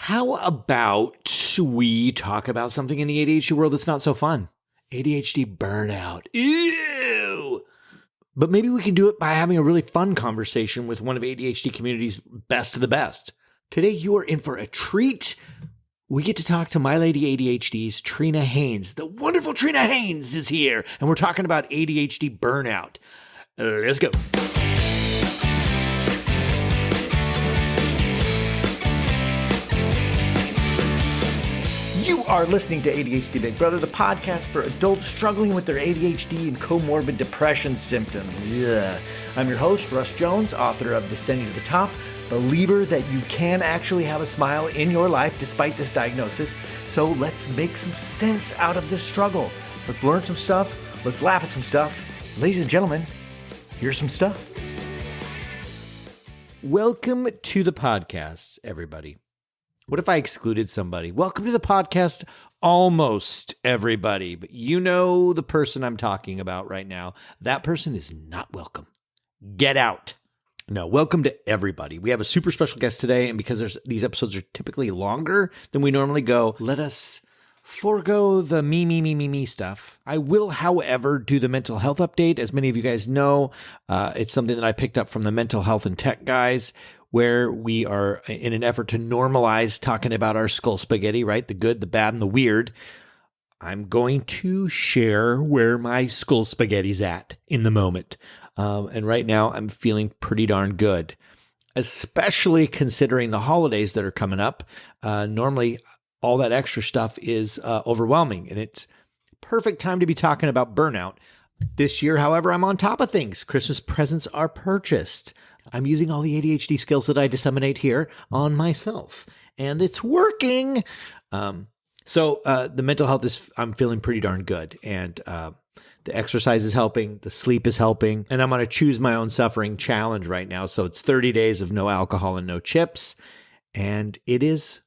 How about we talk about something in the ADHD world that's not so fun? ADHD burnout. Ew! But maybe we can do it by having a really fun conversation with one of ADHD community's best of the best. Today, you are in for a treat. We get to talk to My Lady ADHD's Trina Haynes. The wonderful Trina Haynes is here, and we're talking about ADHD burnout. Let's go. You are listening to ADHD Big Brother, the podcast for adults struggling with their ADHD and comorbid depression symptoms. Yeah. I'm your host, Russ Jones, author of Descending to the Top, believer that you can actually have a smile in your life despite this diagnosis. So let's make some sense out of this struggle. Let's learn some stuff. Let's laugh at some stuff. Ladies and gentlemen, here's some stuff. Welcome to the podcast, everybody. What if I excluded somebody? Welcome to the podcast, almost everybody. But you know the person I'm talking about right now. That person is not welcome. Get out. No, welcome to everybody. We have a super special guest today, and because these episodes are typically longer than we normally go, let us forego the me stuff. I will, however, do the mental health update. As many of you guys know, it's something that I picked up from the mental health and tech guys, where we are in an effort to normalize talking about our skull spaghetti, right? The good, the bad, and the weird. I'm going to share where my skull spaghetti's at in the moment. And right now I'm feeling pretty darn good, especially considering the holidays that are coming up. Normally all that extra stuff is overwhelming, and it's perfect time to be talking about burnout. This year, however, I'm on top of things. Christmas presents are purchased. I'm using all the ADHD skills that I disseminate here on myself, and it's working. So the mental health is, I'm feeling pretty darn good. And the exercise is helping. The sleep is helping. And I'm on a choose my own suffering challenge right now. So it's 30 days of no alcohol and no chips. And it is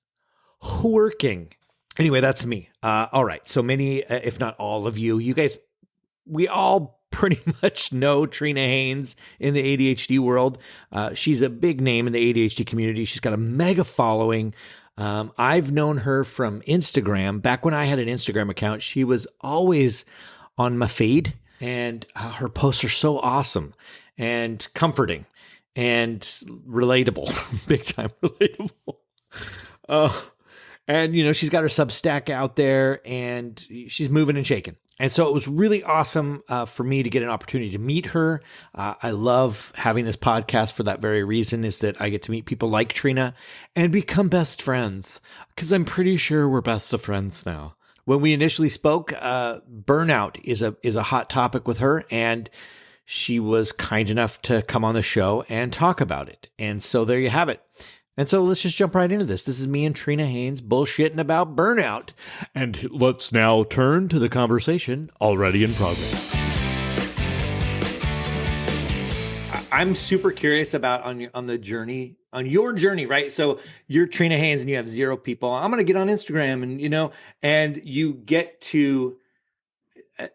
working. Anyway, that's me. All right. So many, if not all of you guys, we all pretty much know Trina Haynes in the ADHD world. She's a big name in the ADHD community. She's got a mega following. I've known her from Instagram. Back when I had an Instagram account, she was always on my feed, and her posts are so awesome and comforting and relatable, big time relatable. And, you know, she's got her Substack out there, and she's moving and shaking. And so it was really awesome for me to get an opportunity to meet her. I love having this podcast for that very reason, is that I get to meet people like Trina and become best friends, because I'm pretty sure we're best of friends now. When we initially spoke, burnout is a hot topic with her, and she was kind enough to come on the show and talk about it. And so there you have it. And so let's just jump right into this. This is me and Trina Haynes bullshitting about burnout. And let's now turn to the conversation already in progress. I'm super curious about on your journey, right? So you're Trina Haynes and you have 0 people. I'm going to get on Instagram and you get to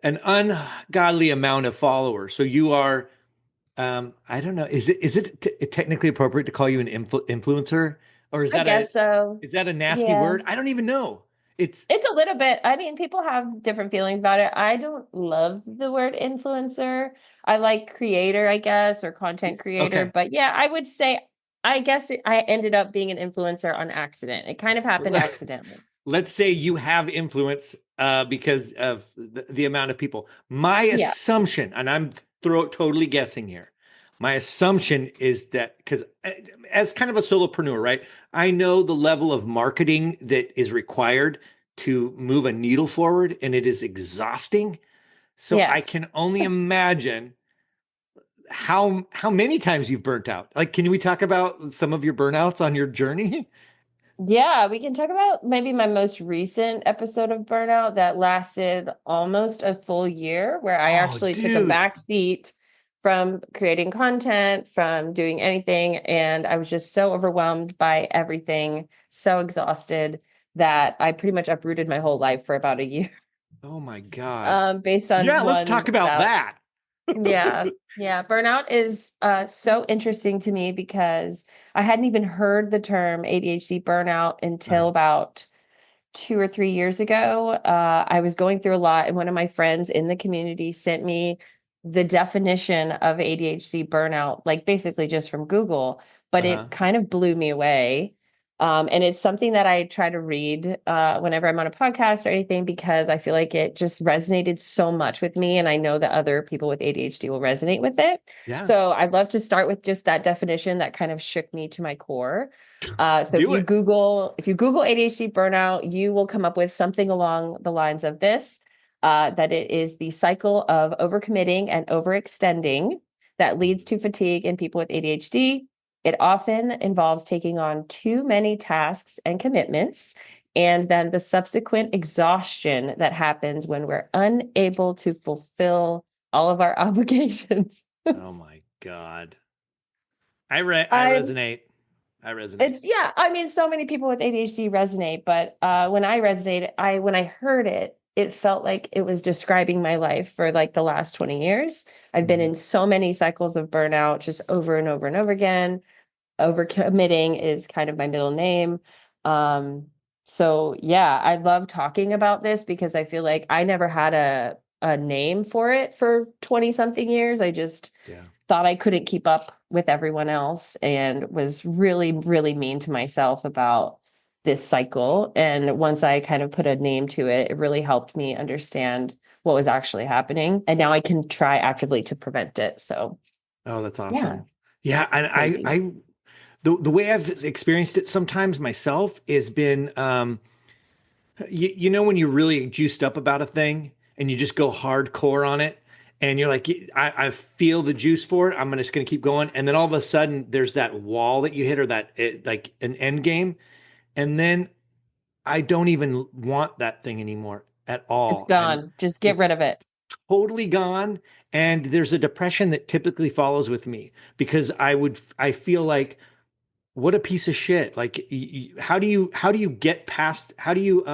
an ungodly amount of followers. So you are, I don't know. Is it technically appropriate to call you an influencer, or is that so? Is that a nasty word? I don't even know. It's a little bit. I mean, people have different feelings about it. I don't love the word influencer. I like creator, I guess, or content creator. Okay. But yeah, I would say, I guess I ended up being an influencer on accident. It kind of happened accidentally. Let's say you have influence because of the amount of people. My assumption, and I'm totally guessing here. My assumption is that, because as kind of a solopreneur, right, I know the level of marketing that is required to move a needle forward, and it is exhausting. So yes. I can only imagine how many times you've burnt out. Like, can we talk about some of your burnouts on your journey? Yeah, we can talk about maybe my most recent episode of burnout that lasted almost a full year, where I actually took a back seat from creating content, from doing anything. And I was just so overwhelmed by everything, so exhausted, that I pretty much uprooted my whole life for about a year. Oh my God. Based on let's talk about that. Yeah. Yeah. Burnout is so interesting to me because I hadn't even heard the term ADHD burnout until Uh, about 2 or 3 years ago. I was going through a lot, and one of my friends in the community sent me the definition of ADHD burnout, like basically just from Google, but uh-huh. it kind of blew me away. And it's something that I try to read whenever I'm on a podcast or anything because I feel like it just resonated so much with me. And I know that other people with ADHD will resonate with it. Yeah. So I'd love to start with just that definition that kind of shook me to my core. So Do it. If you Google ADHD burnout, you will come up with something along the lines of this, that it is the cycle of overcommitting and overextending that leads to fatigue in people with ADHD. It often involves taking on too many tasks and commitments, and then the subsequent exhaustion that happens when we're unable to fulfill all of our obligations. Oh my God. I I'm resonate. I resonate. It's yeah, I mean, so many people with ADHD resonate, but when I resonated, I when I heard it, it felt like it was describing my life for like the last 20 years. I've been Mhm. in so many cycles of burnout just over and over and over again. Overcommitting is kind of my middle name. Um, so yeah, I love talking about this because I feel like I never had a name for it for 20 something years. I just Yeah. thought I couldn't keep up with everyone else and was really, really mean to myself about this cycle. And once I kind of put a name to it, it really helped me understand what was actually happening. And now I can try actively to prevent it. So Oh, that's yeah, awesome. Yeah, and crazy. the way I've experienced it sometimes myself has been you know when you're really juiced up about a thing and you just go hardcore on it and you're like I feel the juice for it. I'm just going to keep going, and then all of a sudden there's that wall that you hit or like an end game, and then I don't even want that thing anymore at It's all. gone. Just get rid It's of it. totally gone, and there's a depression that typically follows with me because I feel like what a piece of shit. Like how do you get past how do you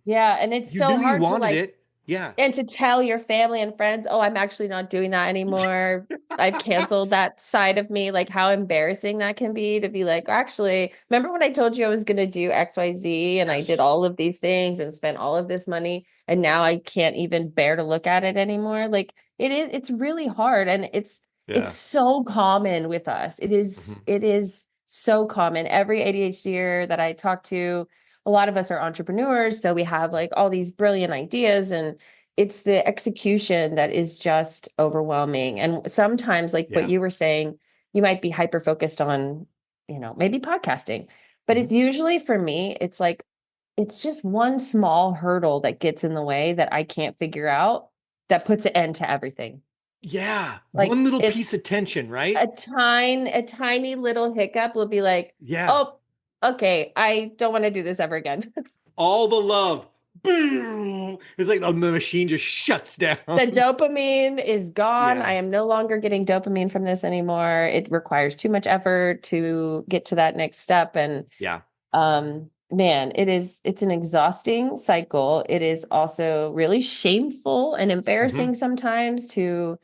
Yeah. And it's you so knew you hard to wanted like, it. Yeah. and to tell your family and friends, oh, I'm actually not doing that anymore. I've canceled that side of me. Like how embarrassing that can be to be like, actually, remember when I told you I was going to do XYZ and I did Yes. all of these things and spent all of this money and now I can't even bear to look at it anymore. Like it's really hard and it's Yeah. so common with us. Mhm. It is so common. Every ADHDer that I talk to, a lot of us are entrepreneurs, so we have like all these brilliant ideas and it's the execution that is just overwhelming. And sometimes, like what Yeah. you were saying, you might be hyper focused on, maybe podcasting, but Mhm. it's usually for me, it's like, it's just one small hurdle that gets in the way that I can't figure out that puts an end to everything. Yeah. Like One little it's piece of tension, right? a tiny little hiccup will be like, Yeah. oh, okay, I don't want to do this ever again. All the love. Boom. It's like the machine just shuts down. The dopamine is gone. I Yeah. am no longer getting dopamine from this anymore. It requires too much effort to get to that next step. And Yeah. man, it's an exhausting cycle. It is also really shameful and Hmm. embarrassing sometimes to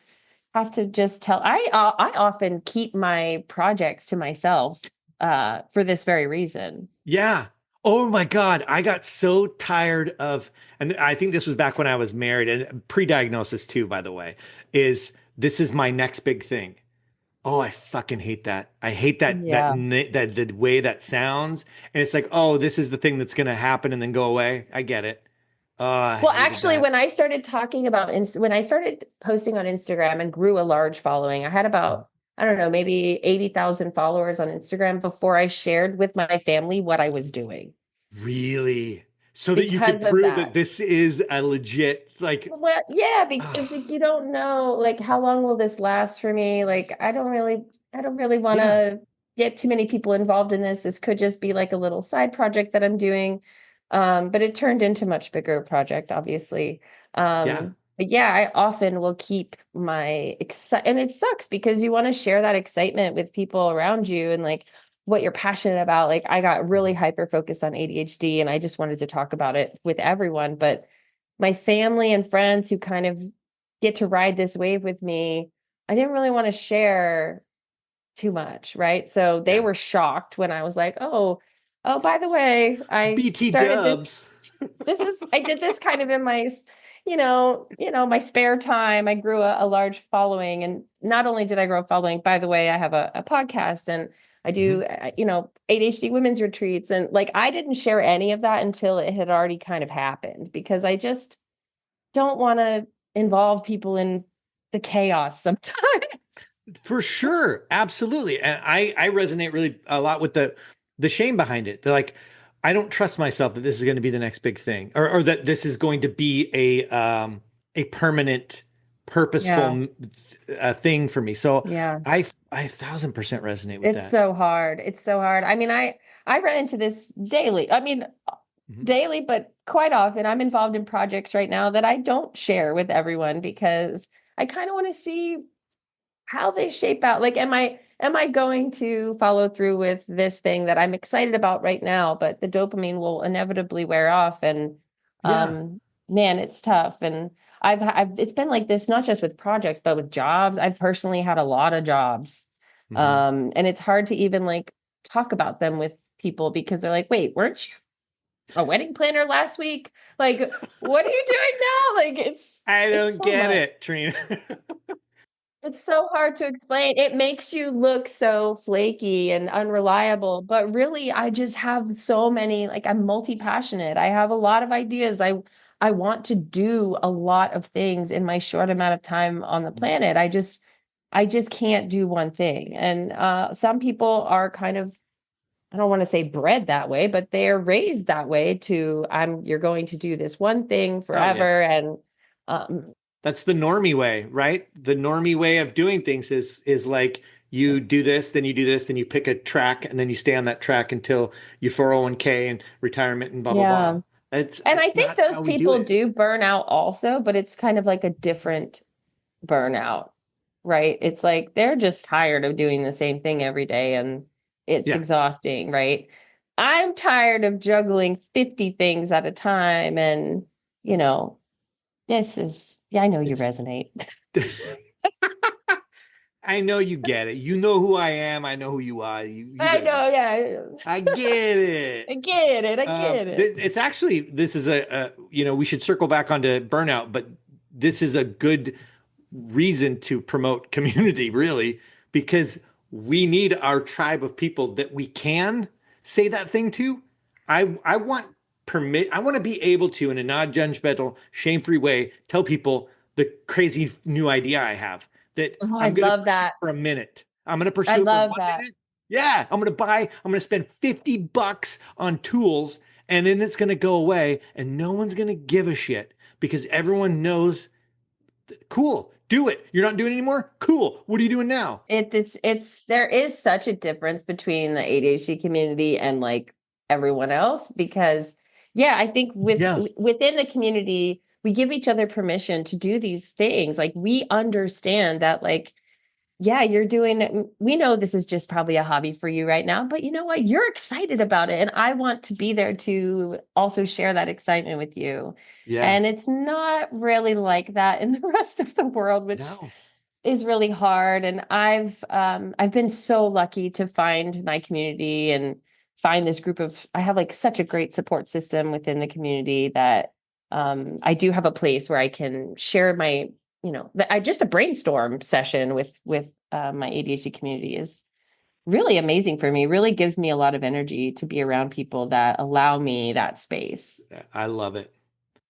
have to just tell. I often keep my projects to myself for this very reason. Yeah. Oh my God. I got so tired of, and I think this was back when I was married and pre-diagnosis too, by the way, is this is my next big thing. Oh, I fucking hate that. I hate Yeah. that the way that sounds. And it's like, oh, this is the thing that's gonna happen and then go away. I get it. Oh, I Well, hated actually, that. when I started talking about when I started posting on Instagram and grew a large following, I had about, I don't know, maybe 80,000 followers on Instagram before I shared with my family what I was doing Really? So that you could because of prove that that. this is a legit, it's like, Well, yeah, because ah, like, you don't know like how long will this last for me? Like I don't really want yeah, to get too many people involved in this. This could just be like a little side project that I'm doing. But it turned into much bigger project, obviously. yeah, But yeah, I often will keep my and it sucks because you want to share that excitement with people around you and like what you're passionate about. Like I got really mhm, hyper focused on ADHD and I just wanted to talk about it with everyone, but my family and friends who kind of get to ride this wave with me, I didn't really want to share too much, right? So they Yeah. were shocked when I was like, oh, by the way, I BT started this. dubs. I did this kind of in my, my spare time. I grew a large following. And not only did I grow a following, by the way, I have a podcast and I Hmm. do, ADHD women's retreats. And like, I didn't share any of that until it had already kind of happened because I just don't want to involve people in the chaos sometimes. For sure. Absolutely. And I resonate really a lot with the shame behind it. They're like, I don't trust myself that this is going to be the next big thing, or that this is going to be a permanent, Yeah. purposeful thing for me. So Yeah. I 1,000% resonate with It's that. so hard. It's so hard. I mean, I run into this daily. I mean, Mhm. daily, but quite often I'm involved in projects right now that I don't share with everyone because I kind of want to see how they shape out. Like, am I going to follow through with this thing that I'm excited about right now, but the dopamine will inevitably wear off and Yeah. man, it's tough. And I've it's been like this not just with projects, but with jobs. I've personally had a lot of jobs. Hmm. And it's hard to even like talk about them with people because they're like, "Wait, weren't you a wedding planner last week? Like, what are you doing now?" Like I it's don't so get much. it, Trina. It's so hard to explain. It makes you look so flaky and unreliable, but really I just have so many, like I'm multi-passionate. I have a lot of ideas. I want to do a lot of things in my short amount of time on the planet. I just can't do one thing. And some people are kind of, I don't want to say bred that way, but they're raised that way to you're going to do this one thing Oh yeah. forever. And um That's the normie way, right? The normie way of doing things is like you do this, then you do this, then you pick a track, and then you stay on that track until your 401k and retirement and blah blah blah. yeah. And I It's think not those how we do people it. do burn out also, but it's kind of like a different burnout, right? It's like they're just tired of doing the same thing every day and it's Yeah. exhausting, right? I'm tired of juggling 50 things at a time. And, you know, yeah, I know you It's resonate. I know you get it. You know who I am. I know who you are. You I get know, it. yeah. I get it. I get it. I get it. It's actually this is we should circle back onto burnout, but this is a good reason to promote community, really, because we need our tribe of people that we can say that thing to. I want I want to be able to, in a non-judgmental, shame-free way, tell people the crazy new idea I have that Oh, I I'm going to love pursue that. for a minute. I'm going to I pursue it for love one that. minute. Yeah, I'm going to spend $50 on tools and then it's going to go away and no one's going to give a shit because everyone knows. Cool. Do it. You're not doing it anymore? Cool. What are you doing now? It's there is such a difference between the ADHD community and like everyone else because yeah, I think Yeah. within the community we give each other permission to do these things. Like we understand that like yeah, you're doing we know this is just probably a hobby for you right now, but you know what? You're excited about it and I want to be there to also share that excitement with you. Yeah. And it's not really like that in the rest of the world, which No. is really hard. And I've been so lucky to find my community and find this group of I have like such a great support system within the community that I do have a place where I can share my, I just a brainstorm session with my ADHD community is really amazing for me. Really gives me a lot of energy to be around people that allow me that space. I love it.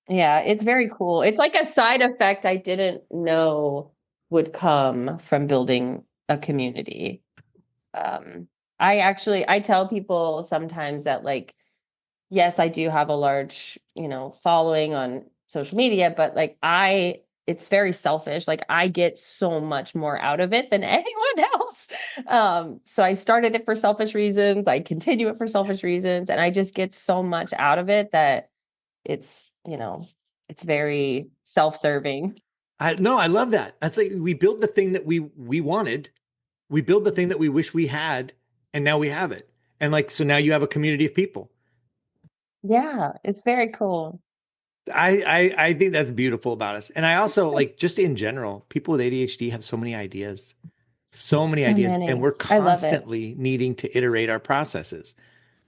Yeah, it's very cool. It's like a side effect I didn't know would come from building a community. Um, I tell people sometimes that like, yes, I do have a large, following on social media, but like it's very selfish. Like I get so much more out of it than anyone else. So I started it for selfish reasons. I continue it for selfish reasons, and I just get so much out of it that it's very self-serving. I no, I love that. That's like we build the thing that we wanted. We build the thing that we wish we had, and now we have it. And like so now you have a community of people. Yeah, it's very cool. I think that's beautiful about us. And I also like just in general, people with ADHD have so many So ideas, and many. we're I love it. constantly needing to iterate our processes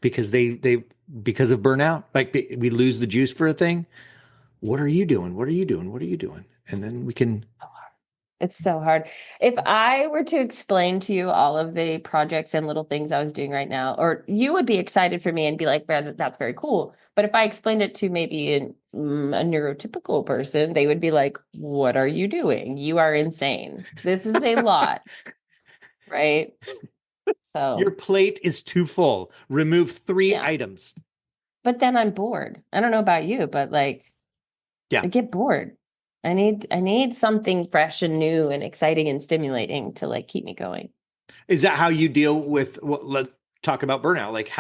because they because of burnout, like we lose the juice for a thing. What are you doing? What are you doing? What are you doing? And then we can, It's so hard. If I were to explain to you all of the projects and little things I was doing right now, or you would be excited for me and be like, "Man, that's very cool." But if I explained it to maybe a neurotypical person, they would be like, "What are you doing? You are insane. This is a lot." Right? your So, plate is too full. Remove three yeah. items. But then I'm bored. I don't know about you, but like Yeah. I get bored. I need something fresh and new and exciting and stimulating to like keep me going. Is that how you deal with let's talk about burnout? Like,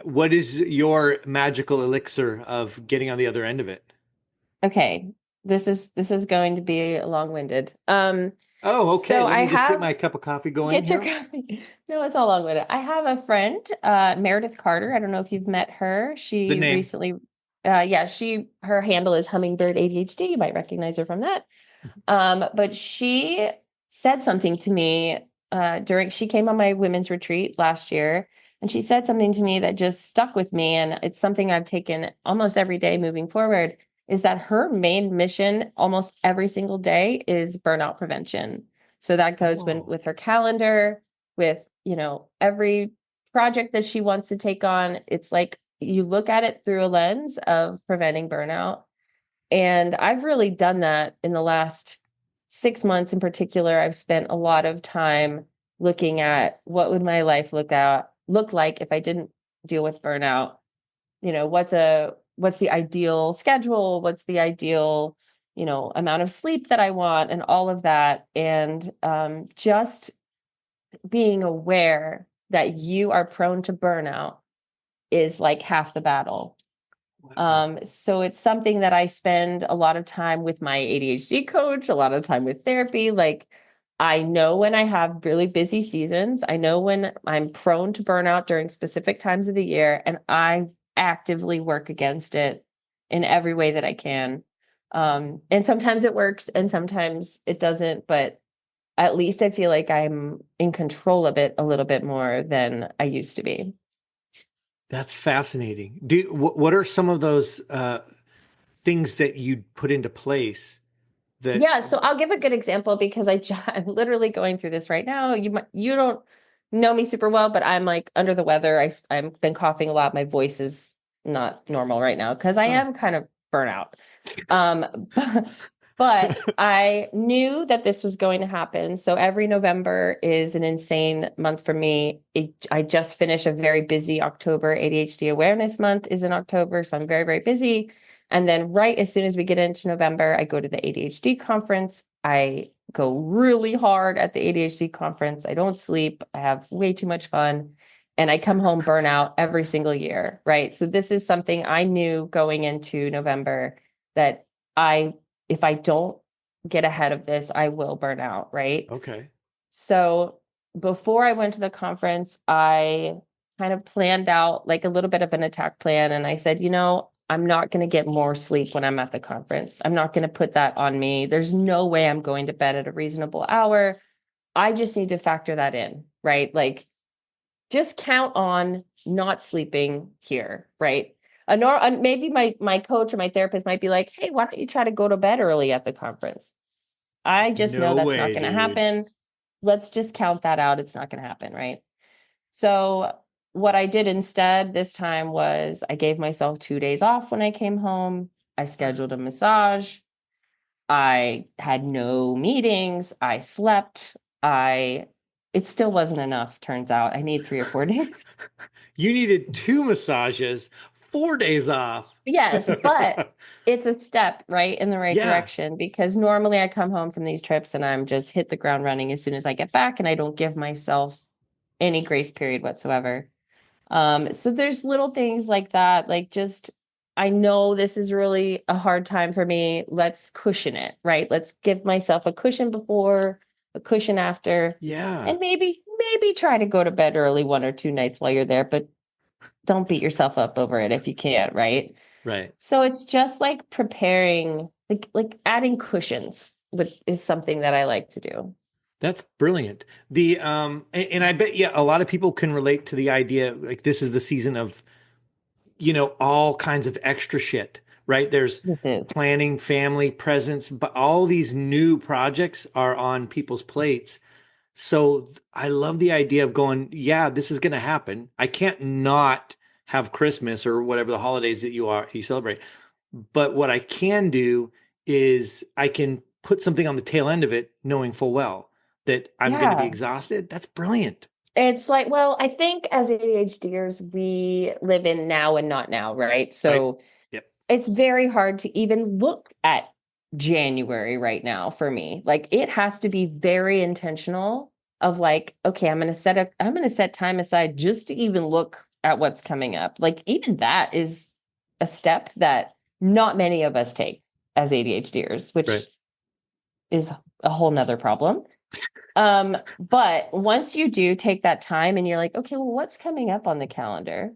what is your magical elixir of getting on the other end of it? Okay, this is going to be long-winded. Oh, okay. So Let I me just get have my cup of coffee going get your here. copy. No, it's all long-winded. I have a friend, Meredith Carter. I don't know if you've met her. The She name. recently, yeah, her handle is Hummingbird ADHD. You might recognize her from that. But she said something to me she came on my women's retreat last year, and she said something to me that just stuck with me, and it's something I've taken almost every day moving forward, is that her main mission almost every single day is burnout prevention. So that goes Oh, with her calendar, with, every project that she wants to take on. It's like you look at it through a lens of preventing burnout. And I've really done that in the last 6 months in particular. I've spent a lot of time looking at what would my life look like if I didn't deal with burnout. What's the ideal schedule? What's the ideal, amount of sleep that I want and all of that. And just being aware that you are prone to burnout is like half the battle. wow. So it's something that I spend a lot of time with my ADHD coach, a lot of time with therapy. Like, I know when I have really busy seasons, I know when I'm prone to burnout during specific times of the year, and I actively work against it in every way that I can. And sometimes it works and sometimes it doesn't, but at least I feel like I'm in control of it a little bit more than I used to be. That's fascinating. What are some of those things that you put into place that Yeah, so I'll give a good example because I'm literally going through this right now. You don't know me super well, but I'm like under the weather. I've been coughing a lot. My voice is not normal right now because I oh. am kind of burnout. But, but I knew that this was going to happen. So every November is an insane month for me. I just finished a very busy October. ADHD Awareness Month is in October, so I'm very, very busy. And then right as soon as we get into November, I go to the ADHD conference. I go really hard at the ADHD conference. I don't sleep. I have way too much fun. And I come home burnout every single year, right? So this is something I knew going into November that I, if I don't get ahead of this, I will burn out, right? Okay. So before I went to the conference, I kind of planned out like a little bit of an attack plan. And I said, I'm not going to get more sleep when I'm at the conference. I'm not going to put that on me. There's no way I'm going to bed at a reasonable hour. I just need to factor that in, right? Like, just count on not sleeping here, right? Maybe my coach or my therapist might be like, hey, why don't you try to go to bed early at the conference? I just know No that's not way, going to dude. happen. Let's just count that out. It's not going to happen, right? So, what I did instead this time was I gave myself 2 days off when I came home. I scheduled a massage. I had no meetings. I slept. It still wasn't enough, turns out. I need 3 or 4 days. You needed two massages, 4 days off. Yes, but it's a step right in the right Yeah. direction because normally I come home from these trips and I'm just hit the ground running as soon as I get back and I don't give myself any grace period whatsoever. So there's little things like that, like just I know this is really a hard time for me. Let's cushion it, right? Let's give myself a cushion before, a cushion after, Yeah. and maybe try to go to bed early 1 or 2 nights while you're there, but don't beat yourself up over it if you can't, right? Right. So it's just like preparing, like adding cushions, which is something that I like to do. That's brilliant. And I bet, yeah, a lot of people can relate to the idea, like this is the season of, all kinds of extra shit, right? There's This is. planning, family, presents, but all these new projects are on people's plates. So I love the idea of going, yeah, this is going to happen. I can't not have Christmas or whatever the holidays that you celebrate. But what I can do is I can put something on the tail end of it, knowing full well that I'm going to be Yeah. exhausted. That's brilliant. It's like, well, I think as ADHDers, we live in now and not now, right? Right. So Yep. it's very hard to even look at January right now for me. Like it has to be very intentional of like, okay, I'm going to set time aside just to even look at what's coming up. Like even that is a step that not many of us take as ADHDers, which Right. is a whole nother problem. But once you do take that time and you're like, okay, well, what's coming up on the calendar?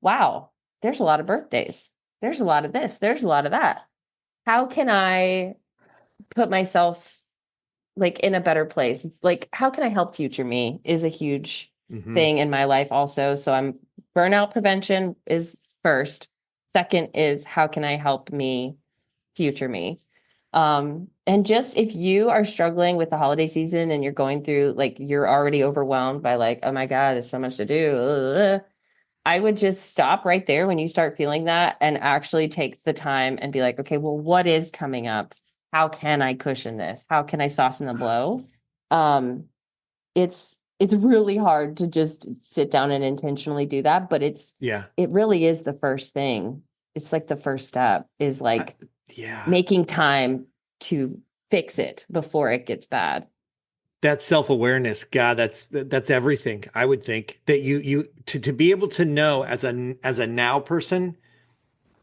Wow, there's a lot of birthdays. There's a lot of this. There's a lot of that. How can I put myself like in a better place? Like, how can I help future me is a huge Hmm. thing in my life also. So I'm burnout prevention is first. Second is how can I help me future me? And just if you are struggling with the holiday season and you're going through like you're already overwhelmed by like, oh my God, there's so much to do. Ugh, I would just stop right there when you start feeling that and actually take the time and be like, okay, well, what is coming up? How can I cushion this? How can I soften the blow? Um, it's really hard to just sit down and intentionally do that, but Yeah. it really is the first thing. It's like the first step is I, like yeah. making time to fix it before it gets bad. That self-awareness, God, that's everything. I would think that to be able to know as a now person,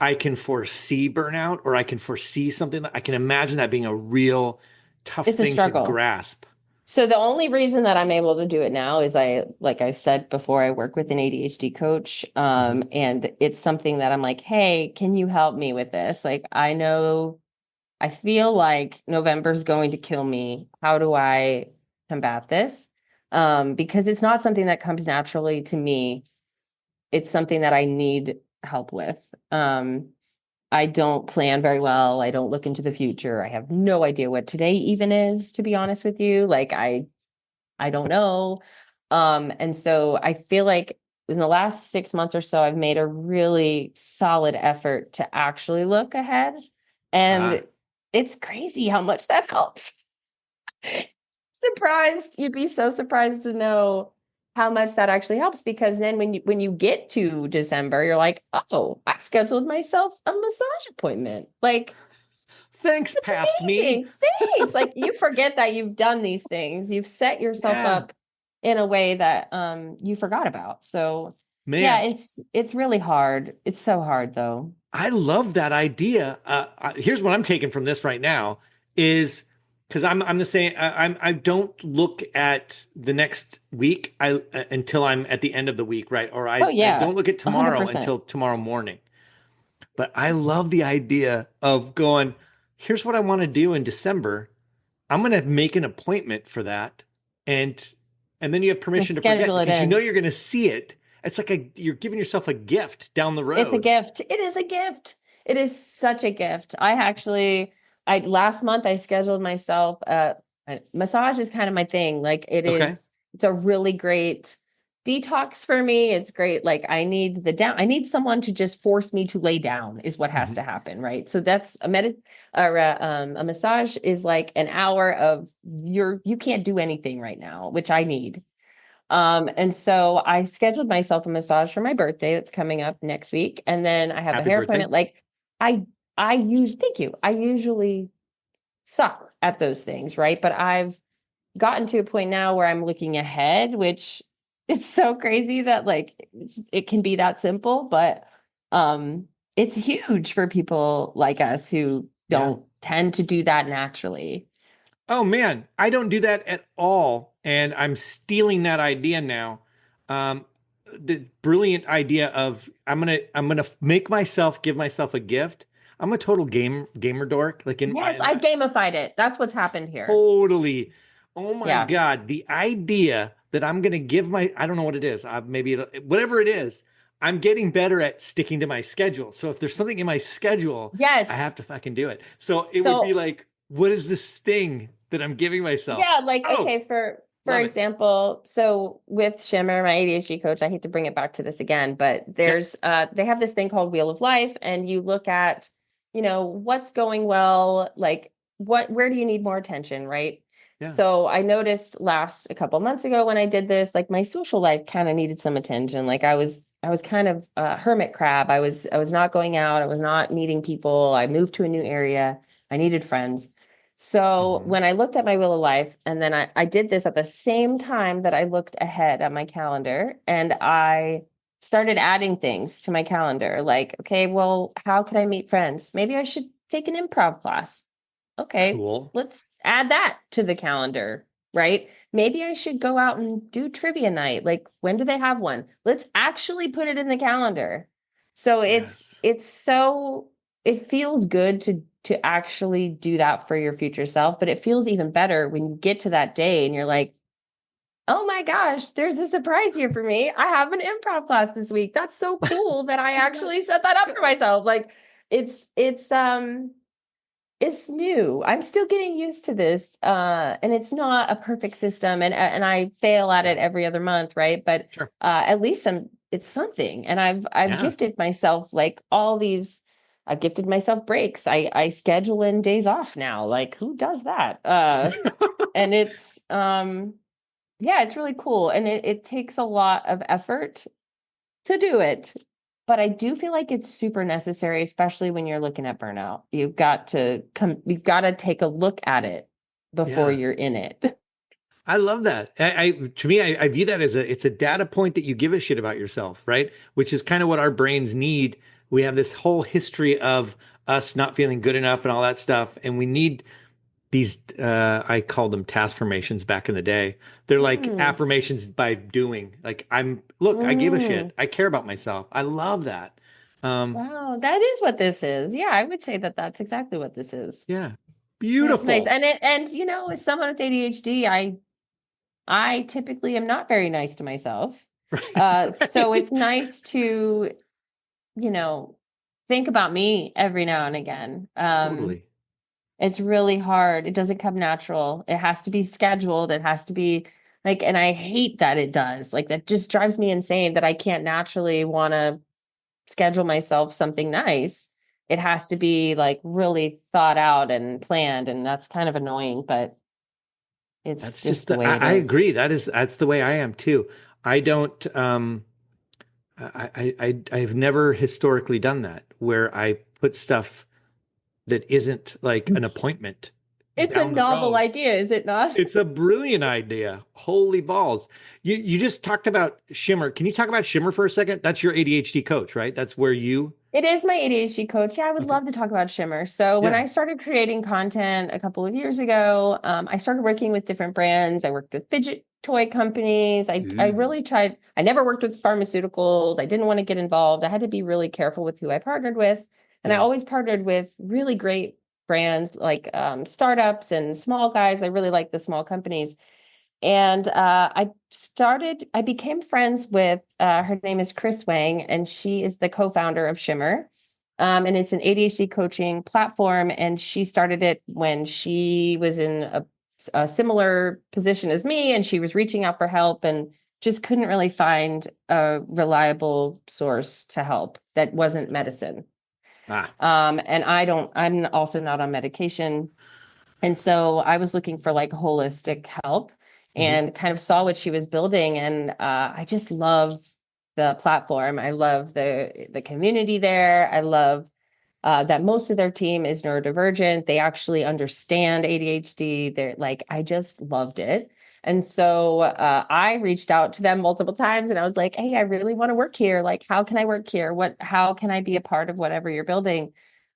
I can foresee burnout or I can foresee something that I can imagine that being a real tough It's a thing to struggle. grasp. So the only reason that I'm able to do it now is like I said before, I work with an ADHD coach. Hmm. And it's something that I'm like, hey, can you help me with this? Like, I know I feel like November's going to kill me. How do I combat this? Because it's not something that comes naturally to me. It's something that I need help with. I don't plan very well. I don't look into the future. I have no idea what today even is, to be honest with you. Like I don't know. And so I feel like in the last 6 months or so, I've made a really solid effort to actually look ahead. Ah, And it's crazy how much that helps. Surprised. You'd be so surprised to know how much that actually helps because then when you get to December, you're like, oh, I scheduled myself a massage appointment. Like thanks, that's past me. amazing. Thanks. Like you forget that you've done these things. You've set yourself Yeah, up in a way that you forgot about. So yeah, man, it's really hard. It's so hard though. I love that idea. Here's what I'm taking from this right now is because I'm the same. I don't look at the next week until I'm at the end of the week, right? Or Oh I yeah, don't look at tomorrow 100%. until tomorrow morning. But I love the idea of going, here's what I want to do in December. I'm going to make an appointment for that. And and then you have And permission to forget schedule it because you know in. you're going to see it. It's like you're giving yourself a gift down the It's a road. gift. It is a gift. It is such a gift. I last month I scheduled myself massage is kind of my thing. Like Okay. it's a really great detox for me. It's great. Like I need someone to just force me to lay down is what has Hmm. to happen, right? So that's a massage is like an hour of you can't do anything right now, which I need. And so I scheduled myself a massage for my birthday that's coming up next week. And then I have a Happy hair birthday. appointment. Like I thank you. I usually suck at those things, right? But I've gotten to a point now where I'm looking ahead, which it's so crazy that like it can be that simple, but it's huge for people like us who Yeah. don't tend to do that naturally. Oh man, I don't do that at all, and I'm stealing that idea now. Um, the brilliant idea of I'm gonna give myself a gift. I'm a total gamer dork. Like in Yes, I've gamified it. That's what's happened here. totally. Oh my Yeah. God. The idea that I'm going to give I don't know what it is. Maybe whatever it is, I'm getting better at sticking to my schedule. So if there's something in my schedule, I Yes. have to fucking do it. So it would be So like, what is this thing that I'm giving myself? yeah, like Oh, okay, for love it. example, so with Shimmer, my ADHD coach, I hate to bring it back to this again, but Yeah. there's they have this thing called Wheel of Life, and you look at, what's going well, like where do you need more attention, right? Yeah. So I noticed a couple months ago when I did this, like my social life kind of needed some attention. Like I was kind of a hermit crab. I was not going out, I was not meeting people. I moved to a new area. I needed friends. So Hmm. when I looked at my wheel of life, and then I did this at the same time that I looked ahead at my calendar, and I started adding things to my calendar. Like, okay, well, how can I meet friends? Maybe I should take an improv class. Okay, Cool. let's add that to the calendar, right? Maybe I should go out and do trivia night. Like, when do they have one? Let's actually put it in the calendar. So Yes. it feels good to actually do that for your future self, but it feels even better when you get to that day and you're like, "Oh my gosh, there's a surprise here for me. I have an improv class this week. That's so cool that I actually set that up for myself." Like it's new. I'm still getting used to this. And it's not a perfect system, and I fail at Yeah. it every other month, right? But Sure. at least it's something. And I've Yeah. gifted myself like all these I've gifted myself breaks. I schedule in days off now. Like who does that? And it's yeah, it's really cool. And it takes a lot of effort to do it. But I do feel like it's super necessary, especially when you're looking at burnout. You've got to take a look at it before Yeah. you're in it. I love that. To me, I view that as it's a data point that you give a shit about yourself, right? Which is kind of what our brains need. We have this whole history of us not feeling good enough and all that stuff, and we need these. I called them task formations back in the day. They're like Mm, affirmations by doing. Like look, I give a mm. shit. I care about myself. I love that. Um, Wow, that is what this is. Yeah, I would say that that's exactly what this is. yeah, That's nice. beautiful. And as someone with ADHD, I typically am not very nice to myself. So Right? it's nice to, you know, think about me every now and again. Totally. It's really hard. It doesn't come natural. It has to be scheduled. It has to be like, and I hate that it does. Like that just drives me insane that I can't naturally want to schedule myself something nice. It has to be like really thought out and planned, and that's kind of annoying, but it's That's just just the way it I is. agree. That's the way I am too. I don't I've never historically done that where I put stuff that isn't like an appointment It's a down the novel road. idea, is it not? It's a brilliant idea. Holy balls. You just talked about Shimmer. Can you talk about Shimmer for a second? That's your ADHD coach, right? That's where you It is my ADHD coach. Yeah, I would Okay. love to talk about Shimmer. So when Yeah. I started creating content a couple of years ago, I started working with different brands. I worked with fidget toy companies. I Ooh. really tried. I never worked with pharmaceuticals. I didn't want to get involved. I had to be really careful with who I partnered with. And I Yeah. always partnered with really great brands like startups and small guys. I really like the small companies. And I became friends with, her name is Chris Wang, and she is the co-founder of Shimmer. And it's an ADHD coaching platform. And she started it when she was in a similar position as me, and she was reaching out for help and just couldn't really find a reliable source to help that wasn't medicine. Ah. And I'm also not on medication. And so I was looking for like holistic help Hmm. and kind of saw what she was building. And I just love the platform. I love the community there. I love that most of their team is neurodivergent. They actually understand ADHD. They're like, I just loved it. And so I reached out to them multiple times and I was like, hey, I really want to work here. Like, how can I work here? How can I be a part of whatever you're building?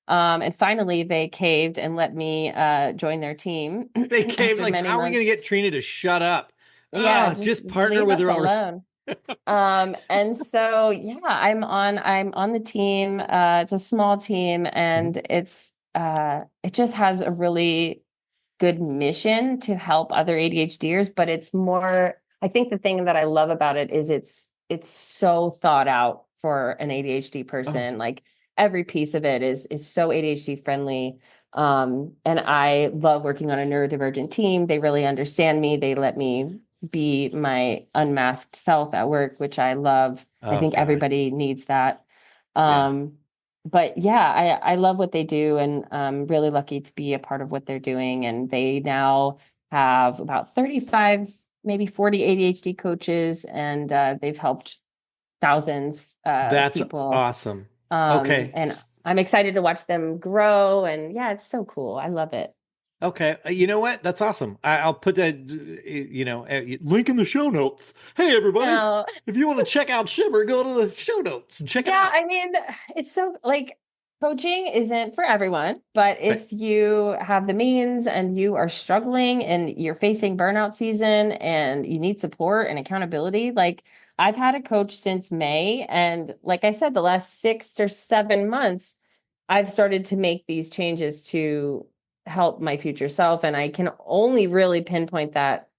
And finally, they caved and let me join their team They came after like, many how are we gonna get months. Trina to shut up? Yeah, Ah, just just partner leave with us her own. alone. And so yeah, I'm on the team. It's a small team and it just has a really good mission to help other ADHDers, but it's more, I think the thing that I love about it is it's so thought out for an ADHD Oh, person. Like every piece of it is so ADHD friendly. And I love working on a neurodivergent team. They really understand me. They let me be my unmasked self at work, which I love. I oh think God. everybody needs that. Yeah. Um, but yeah, I love what they do and I'm really lucky to be a part of what they're doing. And they now have about 35, maybe 40 ADHD coaches, and they've helped thousands of That's people. awesome. Okay. And I'm excited to watch them grow. And yeah, it's so cool. I love it. Okay. You know what? That's awesome. I'll put that, link in the show notes. Hey, everybody, Now, if you want to check out Shimmer, go to the show notes and check it yeah, out. I mean, it's so like coaching isn't for everyone, but Right. if you have the means and you are struggling and you're facing burnout season and you need support and accountability, like I've had a coach since May. And like I said, the last 6 or 7 months, I've started to make these changes to help my future self. And I can only really pinpoint that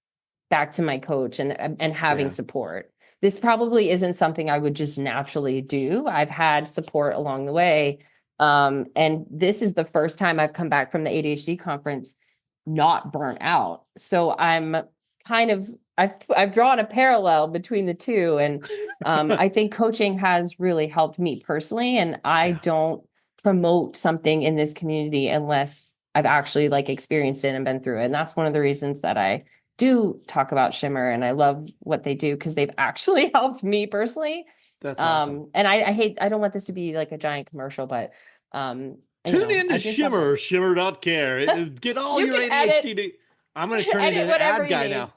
back to my coach and having Yeah. support. This probably isn't something I would just naturally do. I've had support along the way. And this is the first time I've come back from the ADHD conference not burnt out. So I'm kind of I've drawn a parallel between the two. And I think coaching has really helped me personally. And I Yeah. don't promote something in this community unless I've actually like experienced it and been through it. And that's one of the reasons that I do talk about Shimmer and I love what they do because they've actually helped me personally. That's awesome. And I don't want this to be like a giant commercial, but Tune in to I just love Shimmer, it. shimmer.care. Get all You your can edit ADHD. I'm going to turn into edit an whatever ad you guy need. now.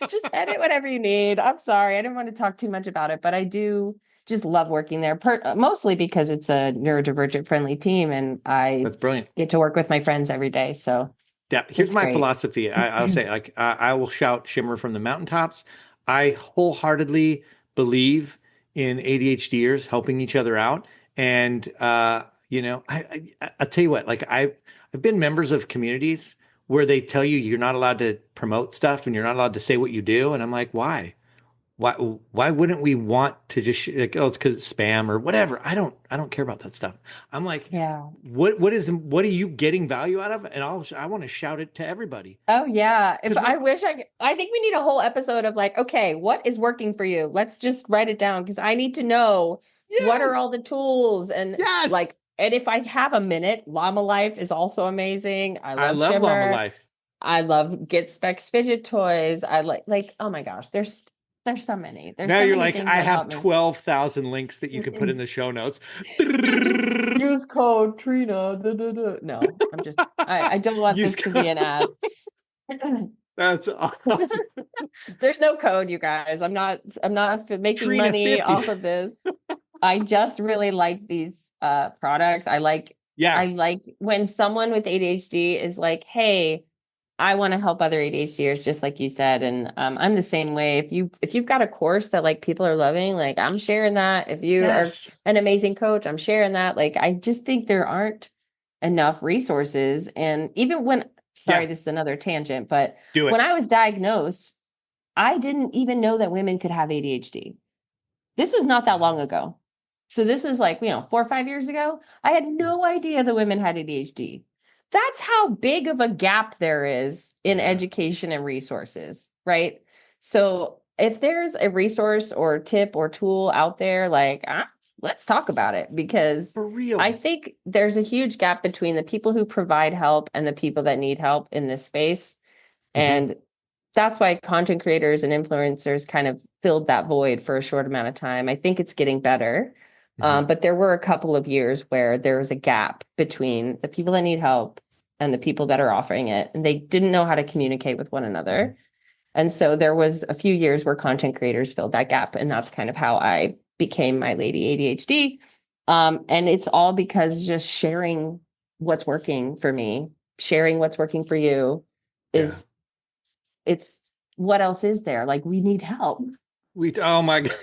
Just edit whatever you need. I'm sorry. I didn't want to talk too much about it, but I do just love working there, mostly because it's a neurodivergent friendly team and I That's brilliant. get to work with my friends every day. So Yeah, here's it's my great. philosophy. I'll say, like, I will shout Shimmer from the mountaintops. I wholeheartedly believe in ADHDers helping each other out. And, I'll tell you what, like, I've been members of communities where they tell you you're not allowed to promote stuff and you're not allowed to say what you do. And I'm like, why? Why wouldn't we want to just like, oh, it's because it's spam or whatever. I don't care about that stuff. I'm like, Yeah. what are you getting value out of? And I want to shout it to everybody Oh yeah. If because I wish I think we need a whole episode of like, okay, what is working for you? Let's just write it down because I need to know what are all yes, the tools and like, yes, and if I have a minute, Llama Life is also amazing. I I love love Llama Shimmer. Life. I love Get Specs fidget toys. I like, oh my gosh, there's so many. There's Now so you're many like, things I that help have me. 12,000 links that you can put in the show notes. Just use code Trina. Da, da, da. No, I don't want Use this to be an ad. that's awesome. There's no code, you guys. I'm not making Trina money 50. off of this. I just really like these products. I Yeah. like when someone with ADHD is like, "Hey, I want to help other ADHDers," just like you said. And I'm the same way. If you've got a course that like people are loving, like I'm sharing that. If you are Yes. an amazing coach, I'm sharing that. Like I just think there aren't enough resources. And even when, sorry, Yeah. this is another tangent, but Do when it. I was diagnosed, I didn't even know that women could have ADHD. This is not that long Wow. ago. So this is like, 4 or 5 years ago. I had no idea that women had ADHD. That's how big of a gap there is in Yeah. education and resources, right? So if there's a resource or tip or tool out there, like, let's talk about it because For I real. think there's a huge gap between the people who provide help and the people that need help in this space. Hmm. And that's why content creators and influencers kind of filled that void for a short amount of time. I think it's getting better. Hmm. But there were a couple of years where there was a gap between the people that need help and the people that are offering it. And they didn't know how to communicate with one another. And so there was a few years where content creators filled that gap. And that's kind of how I became my lady ADHD. And it's all because just sharing what's working for me, sharing what's working for you Yeah. is it's what else is there? Like we need help. Oh my God.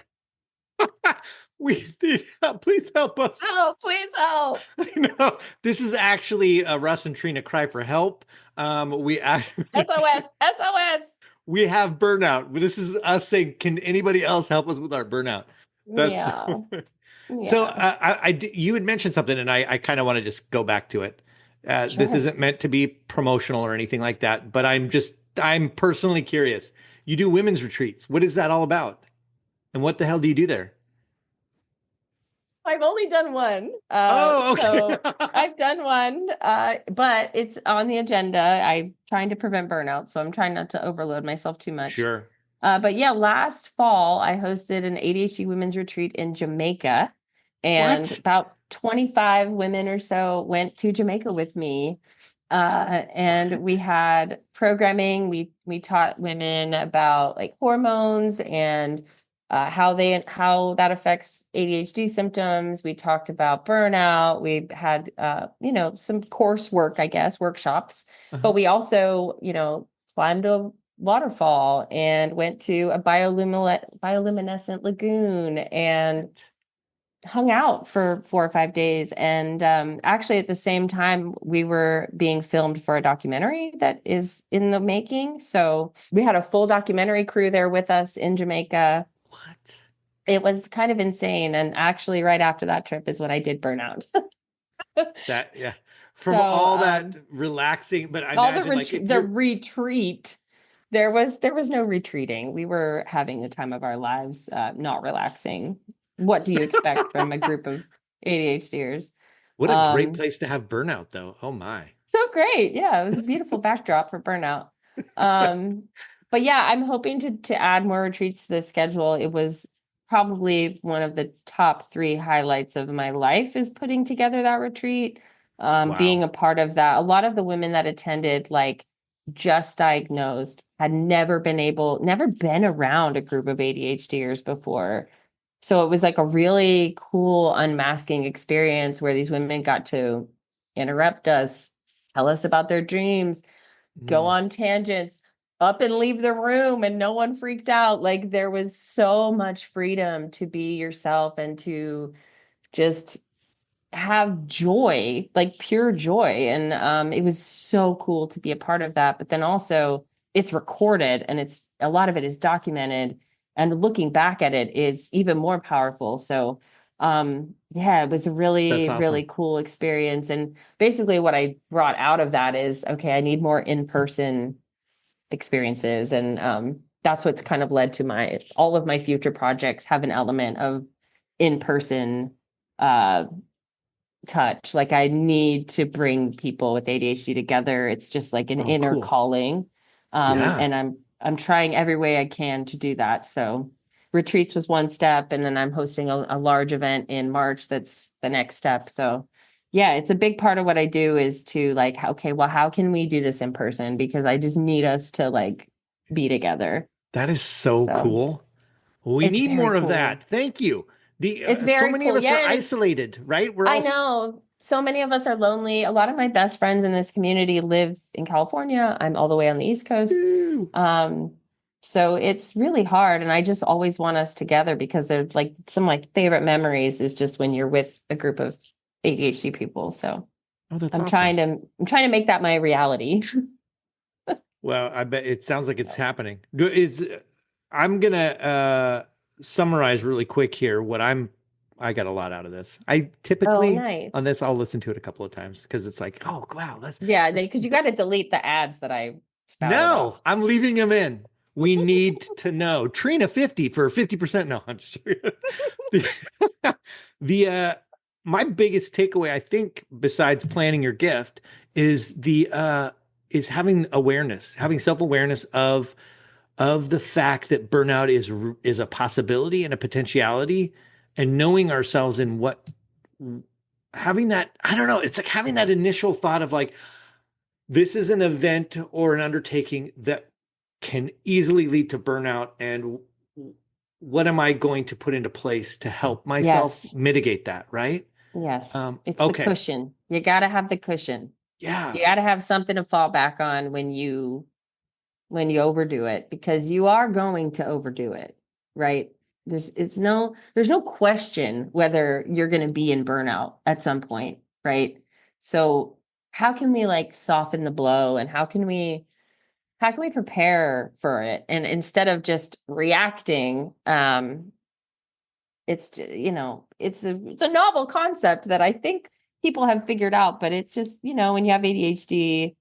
We need help. Please help us. Oh, please help. I know this is actually Russ and Trina cry for help. We SOS, SOS. we have burnout. This is us saying, can anybody else help us with our burnout? That's Yeah. so. Yeah. You had mentioned something, and I kind of want to just go back to it. This Sure. isn't meant to be promotional or anything like that, but I'm personally curious. You do women's retreats. What is that all about? And what the hell do you do there? I've only done one. Oh, okay. So I've done one, but it's on the agenda. I'm trying to prevent burnout, so I'm trying not to overload myself too much. Sure. But yeah, last fall I hosted an ADHD women's retreat in Jamaica, and What? about 25 women or so went to Jamaica with me. And we What? had programming. We taught women about like hormones and how that affects ADHD symptoms. We talked about burnout. We had some coursework, I guess, workshops, but Uh-huh. we also climbed a waterfall and went to a bioluminescent lagoon and What? hung out for 4 or 5 days. And actually, at the same time, we were being filmed for a documentary that is in the making. So we had a full documentary crew there with us in Jamaica. What? It was kind of insane. And actually, right after that trip is when I did burnout. That, yeah. From So all that relaxing, but I all the imagine like if the you're retreat, there was no retreating. We were having the time of our lives, not relaxing. What do you expect from a group of ADHDers? what a great Um, place to have burnout though. Oh my. so great. Yeah, it was a beautiful backdrop for burnout. Um, but yeah, I'm hoping to add more retreats to the schedule. It was probably one of the top three highlights of my life is putting together that retreat. Being Wow. a part of that. A lot of the women that attended, like just diagnosed, had never been around a group of ADHDers before. So it was like a really cool unmasking experience where these women got to interrupt us, tell us about their dreams, go Mm. on tangents, up and leave the room, and no one freaked out. Like there was so much freedom to be yourself and to just have joy, like pure joy. And it was so cool to be a part of that. But then also it's recorded and it's a lot of it is documented. And looking back at it is even more powerful. So yeah, it was a That's really, awesome. really cool experience. And basically what I brought out of that is okay, I need more in-person experiences. And that's what's kind of led to my all of my future projects have an element of in-person uh touch. Like I need to bring people with ADHD together. It's just like an Oh, inner cool. calling. Yeah. And I'm trying every way I can to do that. So retreats was one step, and then I'm hosting a large event in March that's the next step. So yeah, it's a big part of what I do is to like, okay, well, how can we do this in person? Because I just need us to like be together. That is so So cool. We it's need very more of cool. that. Thank you. The It's so very many of cool. us are Yeah, and isolated, right? We're I all know so many of us are lonely. A lot of my best friends in this community live in California. I'm all the way on the East Coast. Ooh. Um, so it's really hard. And I just always want us together because they're like some of my favorite memories is just when you're with a group of ADHD people. So Oh, that's I'm awesome. trying to I'm trying to make that my reality. Well, I bet it sounds like it's happening. I'm gonna summarize really quick here what I got a lot out of this. I Oh, typically nice. on this I'll listen to it a couple of times because it's like, oh wow, Yeah, that's because you got to delete the ads that I spouted no, off. I'm leaving them in. We need to know. Trina 50 for 50%. No, I'm just the, the my biggest takeaway, I think, besides planning your gift, is the is having awareness, having self-awareness of the fact that burnout is a possibility and a potentiality, and knowing ourselves in what having that, I don't know, it's like having that initial thought of like, this is an event or an undertaking that can easily lead to burnout. And what am I going to put into place to help myself Yes. mitigate that? Right. Yes. It's the Okay. cushion. You got to have the cushion. Yeah. You got to have something to fall back on when you overdo it because you are going to overdo it. right? There's no question whether you're going to be in burnout at some point, right? So how can we like soften the blow, and how can we prepare for it? And instead of just reacting, it's a novel concept that I think people have figured out, but it's just, when you have ADHD,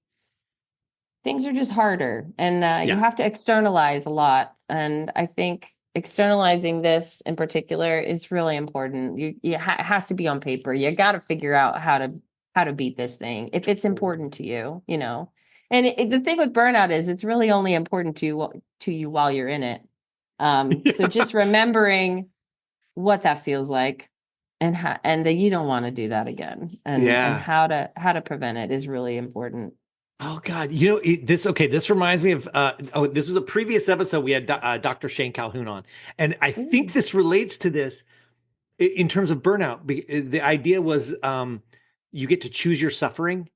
things are just harder, and you Yeah. have to externalize a lot. And I think externalizing this in particular is really important. It has to be on paper. You got to figure out how to beat this thing if it's important to you. And the thing with burnout is it's really only important to you while you're in it. So Yeah. just remembering what that feels like, and that you don't want to do that again, and Yeah. how to prevent it is really important. Oh God, this reminds me of this was a previous episode we had Dr. Shane Calhoun on, and I think Ooh. this relates to this in terms of burnout. The idea was you get to choose your suffering.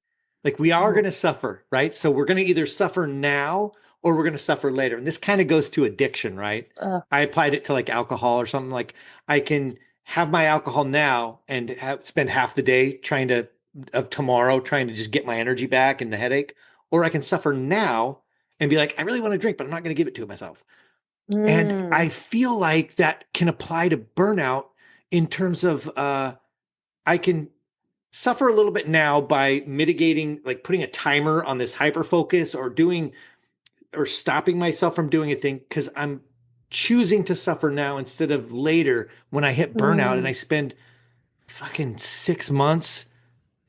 Like we are going Oh, to suffer, right? So we're going to either suffer now or we're going to suffer later. And this kind of goes to addiction, right? I applied it to like alcohol or something. Like I can have my alcohol now and spend half the day of tomorrow trying to just get my energy back and the headache, or I can suffer now and be like, I really want to drink, but I'm not going to give it to myself. And I mm, feel like that can apply to burnout in terms of I can suffer a little bit now by mitigating, like putting a timer on this hyper focus or doing or stopping myself from doing a thing because I'm choosing to suffer now instead of later when I hit burnout and I mm. spend fucking 6 months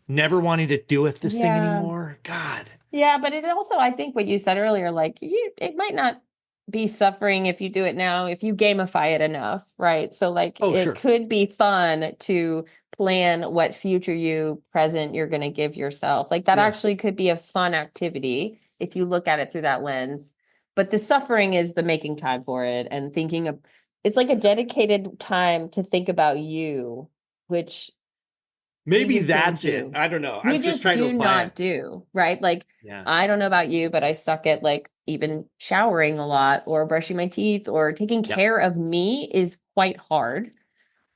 never wanting to do with this thing Yeah. anymore. God. Yeah, but it also, I think what you said earlier, like it might not be suffering if you do it now, if you gamify it enough, right? So like Oh, it sure. could be fun to plan what future you, present you're going to give yourself. Like that Yeah. actually could be a fun activity if you look at it through that lens. But the suffering is the making time for it and thinking of it's like a dedicated time to think about you, which we Maybe just don't that's it. do. I don't know. We I'm just just trying to do apply not it. do, right? Like, Yeah. I don't know about you, but I suck at like even showering a lot or brushing my teeth or taking Yep. care of me is quite hard.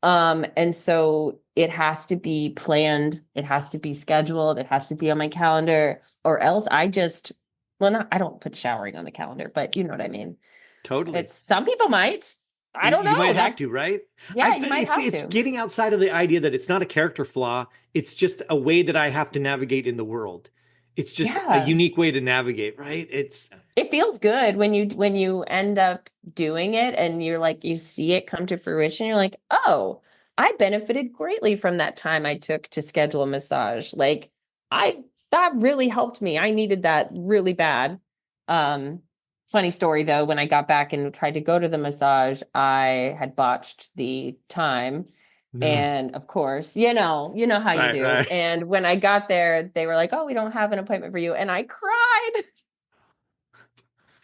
And so it has to be planned, it has to be scheduled, it has to be on my calendar, or else I don't put showering on the calendar, but you know what I mean. Totally. It's some people might. I don't You know might have that. to, right? Yeah, you might have It's to. getting outside of the idea that it's not a character flaw. It's just a way that I have to navigate in the world. It's just a Yeah. unique way to navigate, right? It's It feels good when you end up doing it and you're like you see it come to fruition. You're like, oh, I benefited greatly from that time I took to schedule a massage. Like I that really helped me. I needed that really bad. Um, Funny story though, when I got back and tried to go to the massage, I had botched the time. no. And of course, you know how you Right, do. right. And when I got there, they were like, "Oh, we don't have an appointment for you." And I cried.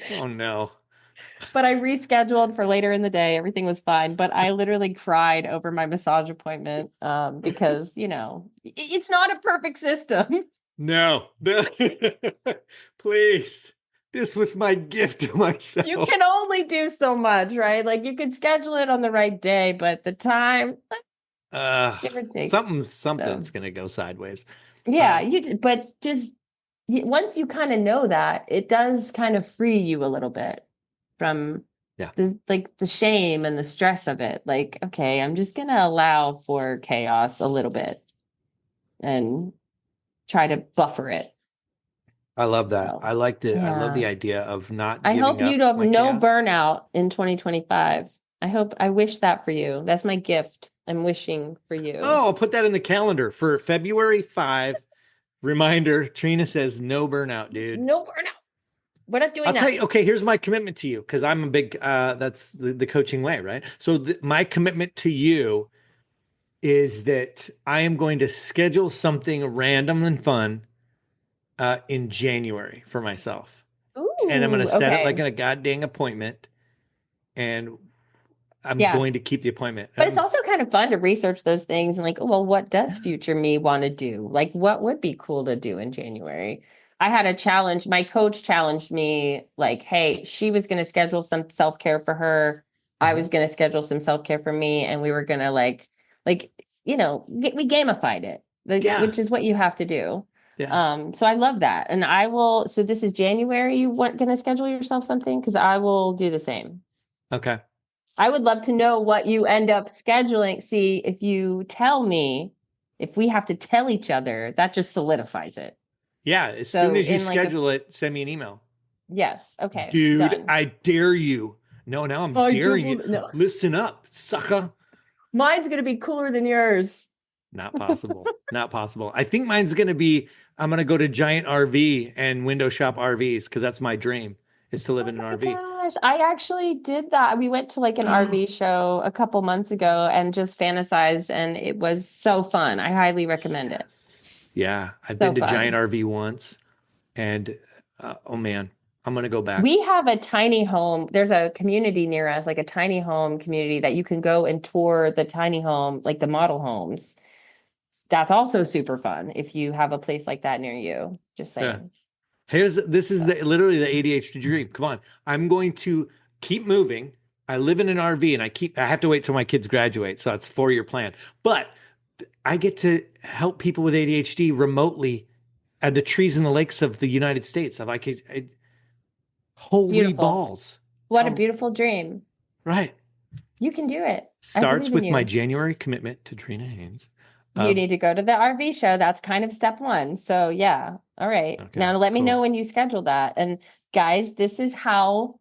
Oh no. But I rescheduled for later in the day. Everything was fine. But I literally cried over my massage appointment because, it's not a perfect system. No. No. Please. This was my gift to You myself. can only do so much, right? Like you could schedule it on the right day, but the time, Uh give or take. something's So, gonna go sideways. yeah, Uh but just once you kind of know that, it does kind of free you a little bit from yeah, the shame and the stress of it. Like, okay, I'm just gonna allow for chaos a little bit and try to buffer it. I love that. So, I love yeah. the idea of not I giving hope you up have my no chaos. burnout in 2025. I wish that for you. That's my gift. I'm wishing for you. Oh, I'll put that in the calendar for February 5. Reminder, Trina says no burnout, dude. No burnout. We're not doing I'll tell that. you, okay, here's my commitment to you because I'm a big that's the coaching way, right? So my commitment to you is that I am going to schedule something random and fun in January for myself. And I'm going to Ooh, set it like okay. a goddamn appointment and I'm Yeah. going to keep the appointment. But it's also kind of fun to research those things and like, oh, well, what does future me want to do? Like, what would be cool to do in January? I had a challenge. My coach challenged me, like, hey, she was going to schedule some self-care for her I was going to schedule some self-care for me, and we were going to we gamified it, Yeah. which is what you have to do. Yeah. So I love that. And so this is January, you want going to schedule yourself something? Because I will do the same. Okay. I would love to know what you end up scheduling. See, if you tell me, if we have to tell each other, that just solidifies it. Yeah. As soon So as you in schedule it, send me an email. yes. Okay. Dude, Done. I dare you. No, now I'm I do. daring you. No. Listen up, sucker. Mine's going to be cooler than yours. Not possible. Not possible. I think mine's going to be, I'm going to go to Giant RV and window shop RVs because that's my dream is to live in an Oh my RV. gosh, I actually did that. We went to like an RV show a couple months ago and just fantasized, and it was so fun. I highly recommend it. Yeah. I've So been to Giant fun. RV once and oh man, I'm going to go back. We have a tiny home. There's a community near us, like a tiny home community that you can go and tour the tiny home, like the model homes. That's also super fun if you have a place like that near you. Just Yeah. saying. This is literally the ADHD dream. Come on. I'm going to keep moving. I live in an RV and I have to wait till my kids graduate. So it's a 4-year plan, but I get to help people with ADHD remotely at the trees and the lakes of the United States. Holy Beautiful. balls. What a beautiful dream. Right. You can do it. I Starts believe in with my you. January commitment to Trina Haynes. You need to go to the RV show. That's kind of step one. So yeah. All right. Okay, Now let me cool. know when you schedule that. And guys, this is how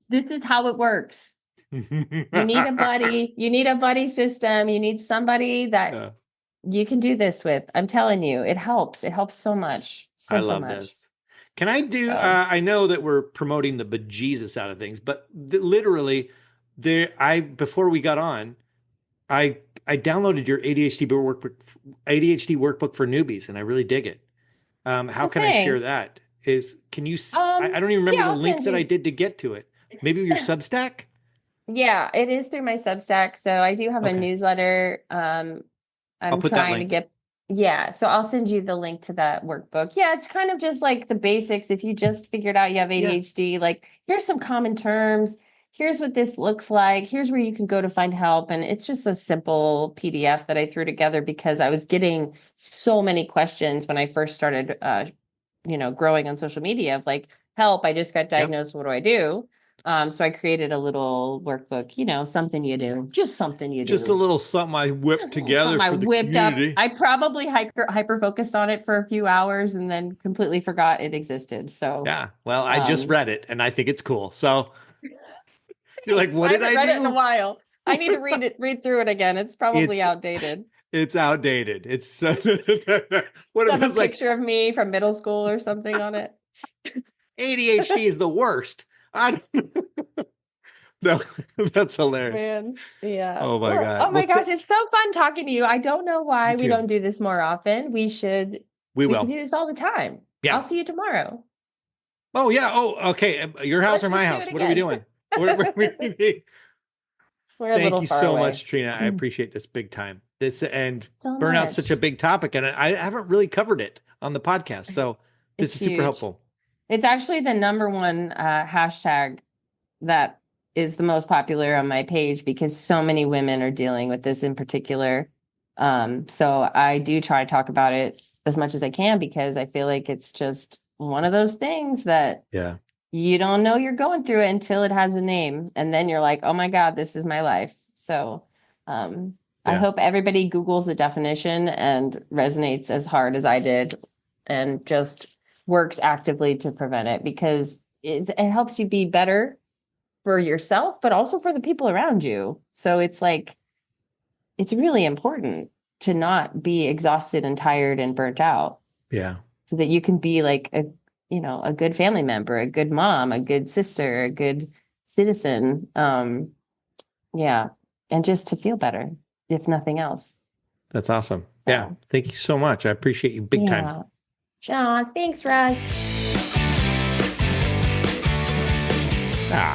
it works. You need a buddy. You need a buddy system. You need somebody that you can do this with. I'm telling you, it helps. It helps so much. So I love much. this. Can I do, I know that we're promoting the bejesus out of things, but literally before we got on, I downloaded your ADHD workbook for newbies, and I really dig it. How can I share that? Can you, I don't even remember the link that I did to get to it. Maybe your Substack? Yeah, it is through my Substack. So I do have a newsletter. I'm trying to get, so I'll send you the link to that workbook. Yeah, it's kind of just like the basics. If you just figured out you have ADHD, like here's some common terms. Here's what this looks like. Here's where you can go to find help. And it's just a simple PDF that I threw together because I was getting so many questions when I first started, growing on social media of like, help, I just got diagnosed. What do I do? So I created a little workbook, something you do, just something you do. Just a little something I whipped together for the community. I probably hyper focused on it for a few hours and then completely forgot it existed. So yeah, well, I just read it and I think it's cool. So you're like, what did I do? I haven't read it in a while. I need to read through it again. It's probably outdated. It's outdated. It's what it was like. A picture of me from middle school or something on it. ADHD is the worst. No, that's hilarious. Man, yeah. Oh my God. Oh my gosh, it's so fun talking to you. I don't know why we don't do this more often. We should. We will do this all the time. Yeah. I'll see you tomorrow. Oh yeah. Oh, okay. Your house or my house? What are we doing? Thank you so much, Trina. I appreciate this big time. Burnout's such a big topic, and I haven't really covered it on the podcast. So this is super helpful. It's actually the number one hashtag that is the most popular on my page because so many women are dealing with this in particular. So I do try to talk about it as much as I can because I feel like it's just one of those things that you don't know you're going through it until it has a name. And then you're like, oh my God, this is my life. So I hope everybody Googles the definition and resonates as hard as I did and just works actively to prevent it because it helps you be better for yourself, but also for the people around you. So it's like, it's really important to not be exhausted and tired and burnt out. Yeah. So that you can be like a good family member, a good mom, a good sister, a good citizen. Yeah. And just to feel better, if nothing else. That's awesome. So, yeah. Thank you so much. I appreciate you big time. Aw, thanks, Russ.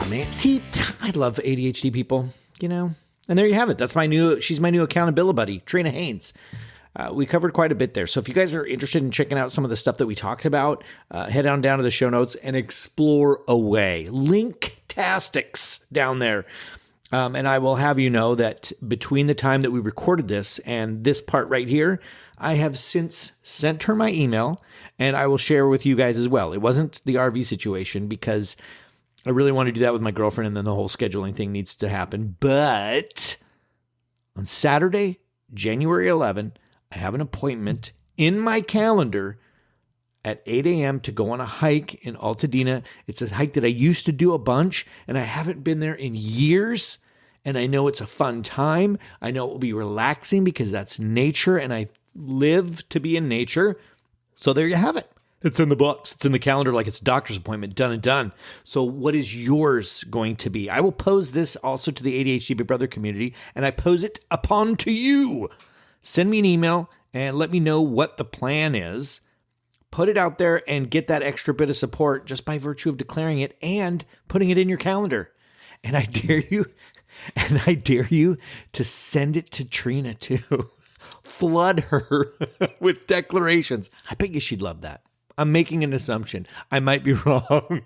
Man. See, I love ADHD people, And there you have it. She's my new accountability buddy, Trina Haynes. We covered quite a bit there. So if you guys are interested in checking out some of the stuff that we talked about, head on down to the show notes and explore away. Linktastics down there. And I will have you know that between the time that we recorded this and this part right here, I have since sent her my email, and I will share with you guys as well. It wasn't the RV situation because I really want to do that with my girlfriend, and then the whole scheduling thing needs to happen. But on Saturday, January 11, I have an appointment in my calendar at 8 a.m. to go on a hike in Altadena. It's a hike that I used to do a bunch, and I haven't been there in years. And I know it's a fun time. I know it will be relaxing because that's nature, and I live to be in nature. So there you have it. It's in the books. It's in the calendar like it's a doctor's appointment. Done and done. So what is yours going to be? I will pose this also to the ADHD Big Brother community, and I pose it upon to you. Send me an email and let me know what the plan is. Put it out there and get that extra bit of support just by virtue of declaring it and putting it in your calendar. And I dare you to send it to Trina too. Flood her with declarations. I bet you she'd love that. I'm making an assumption. I might be wrong.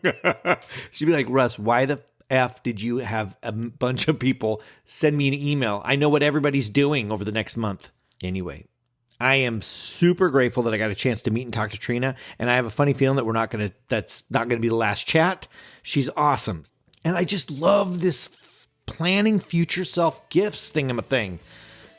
She'd be like, Russ, why the F did you have a bunch of people send me an email? I know what everybody's doing over the next month. Anyway, I am super grateful that I got a chance to meet and talk to Trina, and I have a funny feeling that that's not going to be the last chat. She's awesome. And I just love this planning future self gifts thing.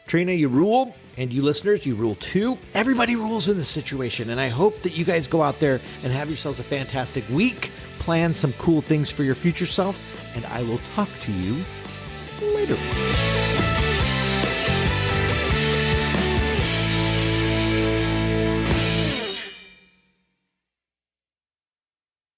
Trina, you rule, and you listeners, you rule too. Everybody rules in this situation, and I hope that you guys go out there and have yourselves a fantastic week, plan some cool things for your future self, and I will talk to you later.